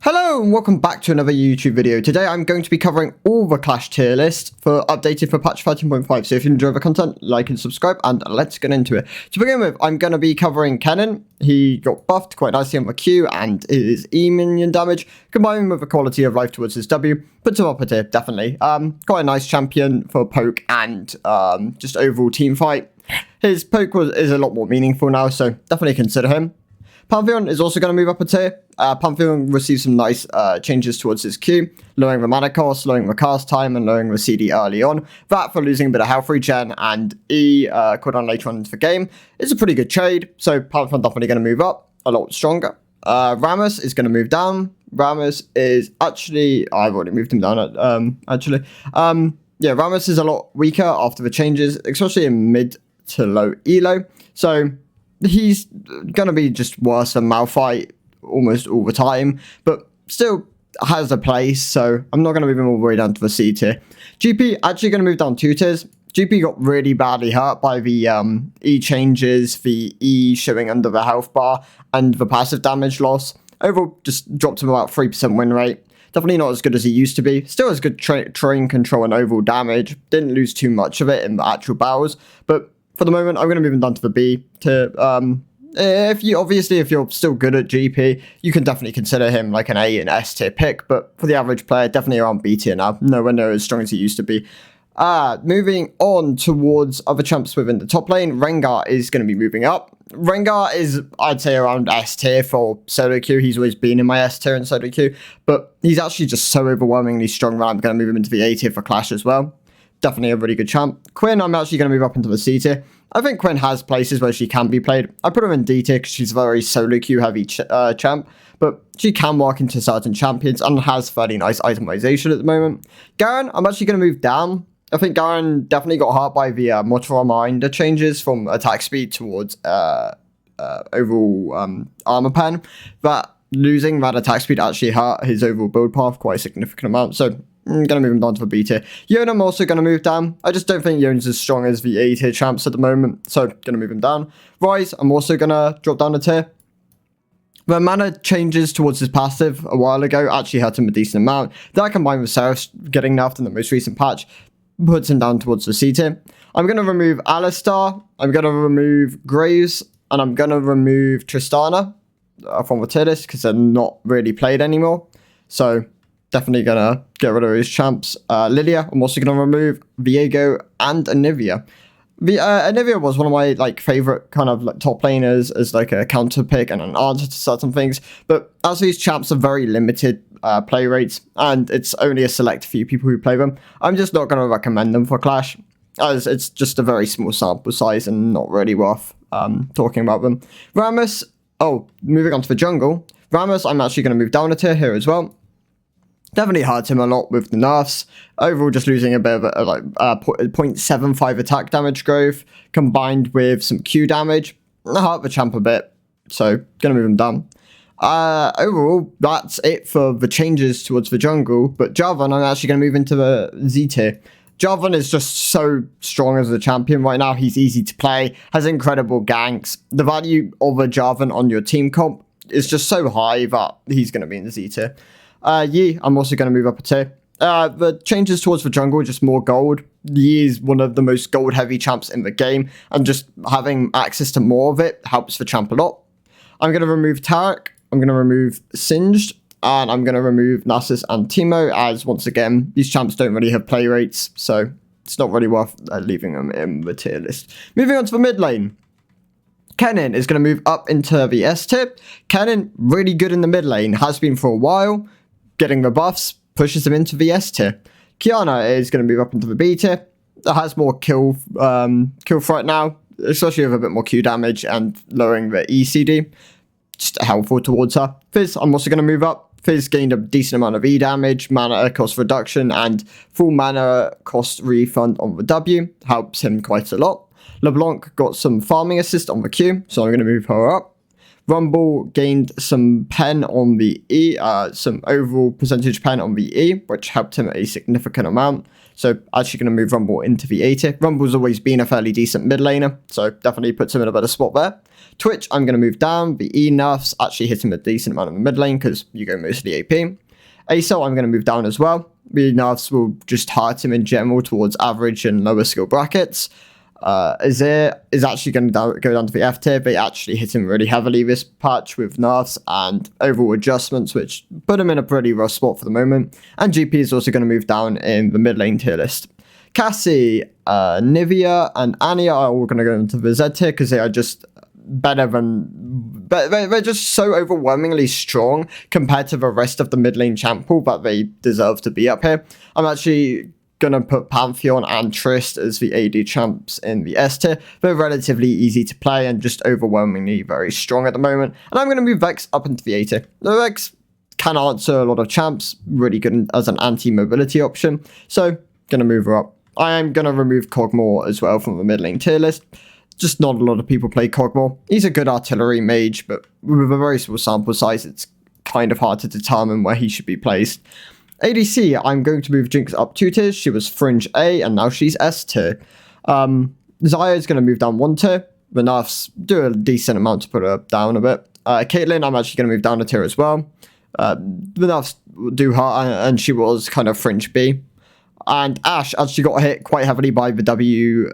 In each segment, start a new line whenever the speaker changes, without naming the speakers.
Hello and welcome back to another YouTube video. Today I'm going to be covering all the Clash tier lists updated for patch 13.5. So if you enjoy the content, like and subscribe, and let's get into it. To begin with, I'm going to be covering Kennen. He got buffed quite nicely on the Q and his E minion damage, combined with the quality of life towards his W, puts him up a tier, definitely. Quite a nice champion for poke and just overall team fight. His poke is a lot more meaningful now, so definitely consider him. Pantheon is also going to move up a tier. Pantheon received some nice changes towards his Q, lowering the mana cost, lowering the cast time, and lowering the CD early on. That, for losing a bit of health regen and E cooldown later on into the game, is a pretty good trade. So Pantheon definitely going to move up, a lot stronger. Rammus is going to move down. Rammus is actually... I've already moved him down, actually. Yeah, Rammus is a lot weaker after the changes, especially in mid to low elo. So he's going to be just worse than Malphite almost all the time, but still has a place, so I'm not going to move him all the way down to the C tier. GP actually going to move down 2 tiers. GP got really badly hurt by the E changes, the E showing under the health bar, and the passive damage loss. Overall, just dropped him about 3% win rate. Definitely not as good as he used to be. Still has good train control and overall damage. Didn't lose too much of it in the actual battles, but for the moment, I'm going to move him down to the B. If you're still good at GP, you can definitely consider him like an A and S tier pick. But for the average player, definitely around B tier now. Nowhere near as strong as he used to be. Moving on towards other champs within the top lane, Rengar is going to be moving up. Rengar is, I'd say, around S tier for solo queue. He's always been in my S tier in solo queue, but he's actually just so overwhelmingly strong that I'm going to move him into the A tier for Clash as well. Definitely a really good champ. Quinn, I'm actually going to move up into the C tier. I think Quinn has places where she can be played. I put her in D tier because she's a very solo queue heavy champ, but she can walk into certain champions and has fairly nice itemization at the moment. Garen, I'm actually going to move down. I think Garen definitely got hurt by the Mortal Reminder changes from attack speed towards overall armor pen, but losing that attack speed actually hurt his overall build path quite a significant amount, so I'm going to move him down to the B tier. Yone, I'm also going to move down. I just don't think Yone's as strong as the A tier champs at the moment, so going to move him down. Rise, I'm also going to drop down a tier. The mana changes towards his passive a while ago actually hurt him a decent amount. That combined with Seraph getting nerfed in the most recent patch puts him down towards the C tier. I'm going to remove Alistar, I'm going to remove Graves, and I'm going to remove Tristana from the tier list because they're not really played anymore. So definitely gonna get rid of those champs. Lilia, I'm also gonna remove Viego and Anivia. Anivia was one of my favorite kind of top laners as like a counter pick and an answer to certain things, but as these champs are very limited play rates and it's only a select few people who play them, I'm just not gonna recommend them for Clash, as it's just a very small sample size and not really worth talking about them. Rammus, moving on to the jungle. Rammus, I'm actually gonna move down a tier here as well. Definitely hurt him a lot with the nerfs. Overall, just losing a bit of 0.75 attack damage growth, combined with some Q damage. Hurt the champ a bit, so gonna move him down. Overall, that's it for the changes towards the jungle, but Jarvan, I'm actually gonna move into the Z tier. Jarvan is just so strong as a champion right now. He's easy to play, has incredible ganks. The value of a Jarvan on your team comp is just so high that he's gonna be in the Z tier. Yi, I'm also going to move up a tier. The changes towards the jungle are just more gold. Yi is one of the most gold heavy champs in the game, and just having access to more of it helps the champ a lot. I'm going to remove Taric, I'm going to remove Singed, and I'm going to remove Nasus and Teemo, as once again, these champs don't really have play rates, so it's not really worth leaving them in the tier list. Moving on to the mid lane. Kennen is going to move up into the S tier. Kennen, really good in the mid lane, has been for a while. Getting the buffs pushes him into the S tier. Kiana is going to move up into the B tier. It has more kill threat now, especially with a bit more Q damage and lowering the ECD. Just helpful towards her. Fizz, I'm also going to move up. Fizz gained a decent amount of E damage, mana cost reduction, and full mana cost refund on the W. Helps him quite a lot. LeBlanc got some farming assist on the Q, so I'm going to move her up. Rumble gained some pen on the E, some overall percentage pen on the E, which helped him a significant amount. So actually going to move Rumble into the A tier. Rumble's always been a fairly decent mid laner, so definitely puts him in a better spot there. Twitch, I'm going to move down. The E nerfs actually hit him a decent amount in the mid lane because you go mostly AP. ASO, I'm going to move down as well. The nerfs will just hurt him in general towards average and lower skill brackets. Azir is actually going to go down to the F tier. They actually hit him really heavily this patch with nerfs and overall adjustments, which put him in a pretty rough spot for the moment. And GP is also going to move down in the mid lane tier list. Cassie, Nivea, and Annie are all going to go into the Z tier because they are just better than... But they're just so overwhelmingly strong compared to the rest of the mid lane champ pool that they deserve to be up here. I'm actually gonna put Pantheon and Trist as the AD champs in the S tier. They're relatively easy to play and just overwhelmingly very strong at the moment. And I'm gonna move Vex up into the A tier. The Vex can answer a lot of champs, really good as an anti-mobility option. So gonna move her up. I am gonna remove Kog'Maw as well from the mid lane tier list. Just not a lot of people play Kog'Maw. He's a good artillery mage, but with a very small sample size, it's kind of hard to determine where he should be placed. ADC, I'm going to move Jinx up 2 tiers. She was Fringe A, and now she's S tier. Xayah is going to move down 1 tier. The nerfs do a decent amount to put her down a bit. Caitlyn, I'm actually going to move down a tier as well. The nerfs do hurt, and she was kind of Fringe B. And Ashe actually got hit quite heavily by the W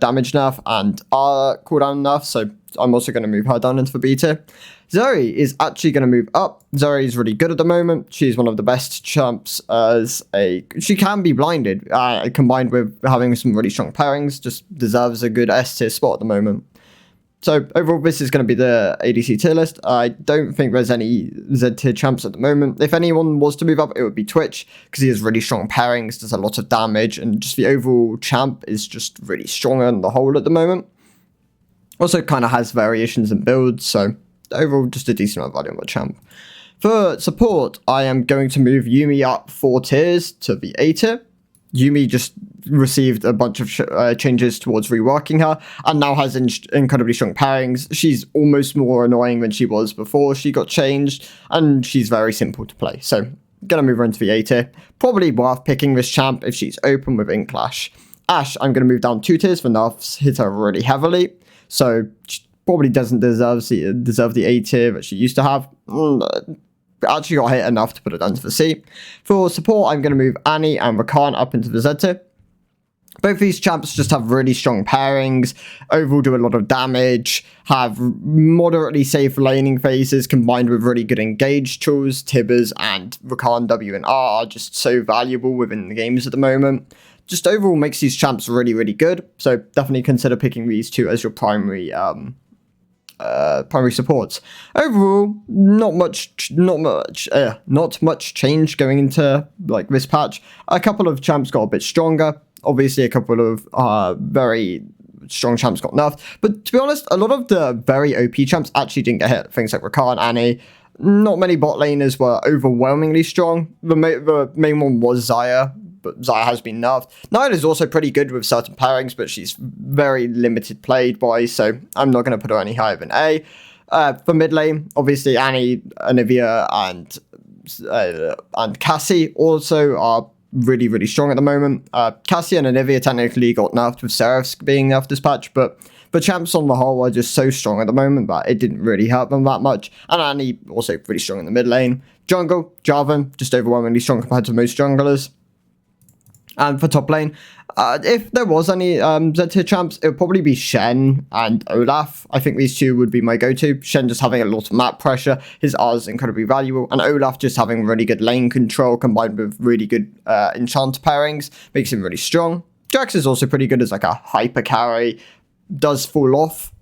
damage nerf and R cooldown nerf, so I'm also going to move her down into the B tier. Zoe is actually going to move up. Zoe is really good at the moment. She's one of the best champs as a... She can be blinded, combined with having some really strong pairings, just deserves a good S tier spot at the moment. So overall, this is going to be the ADC tier list. I don't think there's any Z tier champs at the moment. If anyone was to move up, it would be Twitch, because he has really strong pairings, does a lot of damage, and just the overall champ is just really strong on the whole at the moment. Also kind of has variations in builds, so overall just a decent amount of value on the champ. For support, I am going to move Yuumi up 4 tiers to the A tier. Yuumi just received a bunch of changes towards reworking her, and now has incredibly strong pairings. She's almost more annoying than she was before she got changed, and she's very simple to play. So, gonna move her into the A tier. Probably worth picking this champ if she's open with Clash. Ashe, I'm gonna move down 2 tiers for nerfs hit her really heavily, so she probably doesn't deserve the A tier that she used to have. Actually got hit enough to put it down to the C. For support, I'm going to move Annie and Rakan up into the Z tier. Both these champs just have really strong pairings, overall do a lot of damage, have moderately safe laning phases combined with really good engage tools. Tibbers and Rakan W and R are just so valuable within the games at the moment. Just overall makes these champs really, really good. So definitely consider picking these two as your primary supports. Overall, not much change going into like this patch. A couple of champs got a bit stronger. Obviously, a couple of very strong champs got nerfed. But to be honest, a lot of the very OP champs actually didn't get hit. Things like Rakan, Annie. Not many bot laners were overwhelmingly strong. The main one was Xayah, but Xayah has been nerfed. Nile is also pretty good with certain pairings, but she's very limited played by, so I'm not going to put her any higher than A. For mid lane, obviously Annie, Olivia, and Cassie also are really, really strong at the moment. Cassie and Olivia technically got nerfed with Seraphs being nerfed this patch, but the champs on the whole are just so strong at the moment that it didn't really hurt them that much. And Annie also pretty strong in the mid lane. Jungle, Jarvan, just overwhelmingly strong compared to most junglers. And for top lane, if there was any Z tier champs, it would probably be Shen and Olaf. I think these two would be my go-to. Shen just having a lot of map pressure. His R is incredibly valuable. And Olaf just having really good lane control combined with really good enchant pairings. Makes him really strong. Jax is also pretty good as like a hyper carry. Does fall off.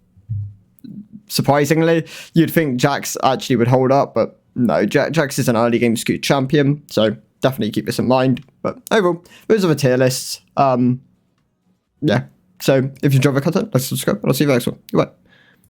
Surprisingly, you'd think Jax actually would hold up, but no. Jax is an early game scoot champion, so definitely keep this in mind. But overall, those are the tier lists. Yeah. So if you enjoyed the content, like, subscribe, and I'll see you next one. Goodbye.